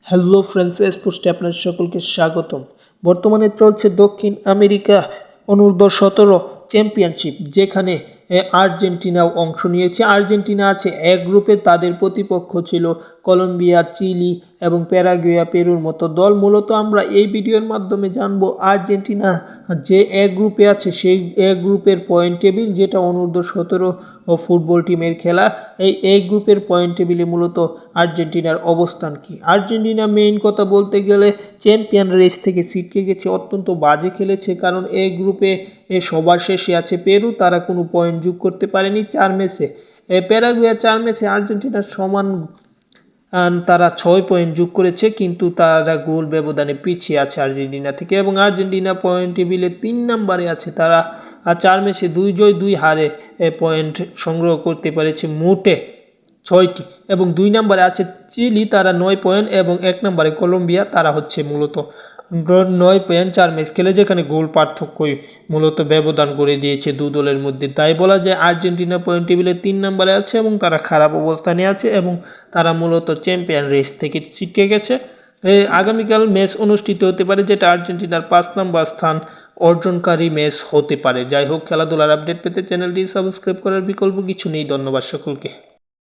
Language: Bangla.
হ্যালো ফ্রেন্ডস, স্পোর্টসে আপনাদের সকলকে স্বাগতম। বর্তমানে চলছে দক্ষিণ আমেরিকা অনূর্ধ্ব-17 চ্যাম্পিয়নশিপ, যেখানে আর্জেন্টিনাও অংশ নিয়েছে। আর্জেন্টিনা আছে এক গ্রুপে, তাদের প্রতিপক্ষ ছিল কলম্বিয়া, চিলি এবং প্যারাগুয়ে, পেরুর মতো দল। মূলত আমরা এই ভিডিওর মাধ্যমে জানবো আর্জেন্টিনা যে এক গ্রুপে আছে সেই এক গ্রুপের পয়েন্ট টেবিল, যেটা অনূর্ধ্ব-17 ফুটবল টিমের খেলা। এই গ্রুপের পয়েন্ট টেবিলে মূলত আর্জেন্টিনার অবস্থান কি। আর্জেন্টিনা মেইন কথা বলতে গেলে চ্যাম্পিয়ন রেস থেকে ছিটকে গেছে, অত্যন্ত বাজে খেলেছে, কারণ এই গ্রুপে সবার শেষে আছে পেরু, তারা কোনো পয়েন্ট যোগ করতে পারেনি 4 ম্যাচে। প্যারাগুয়ে 4 ম্যাচে আর্জেন্টিনার সমান তারা 6 পয়েন্ট যোগ করেছে, কিন্তু তারা গোল ব্যবধানে পিছিয়ে আছে আর্জেন্টিনা থেকে। এবং আর্জেন্টিনা পয়েন্ট টেবিলে 3 নম্বরে আছে, তারা 4 ম্যাচে 2 জয় 2 হারে পয়েন্ট সংগ্রহ করতে পেরেছে মোটে 6টি। এবং 2 নম্বরে আছে চিলি, তারা 9 পয়েন্ট, এবং 1 নম্বরে কলম্বিয়া, তারা হচ্ছে মূলত 9 পয়েন্ট 4 ম্যাচ খেলে, যেখানে গোল পার্থক্যই মূলত ব্যবধান করে দিয়েছে দু দলের মধ্যে। তাই বলা যায় আর্জেন্টিনা পয়েন্ট টেবিলে 3 নম্বরে আছে এবং তারা খারাপ অবস্থানে আছে, এবং তারা মূলত চ্যাম্পিয়ন রেস থেকে ছিটকে গেছে। আগামীকাল ম্যাচ অনুষ্ঠিত হতে পারে, যেটা আর্জেন্টিনার 5 নম্বর স্থান অর্জনকারী ম্যাচ হতে পারে। যাই হোক, খেলাধুলার আপডেট পেতে চ্যানেলটি সাবস্ক্রাইব করার বিকল্প কিছু নেই। ধন্যবাদ সকলকে।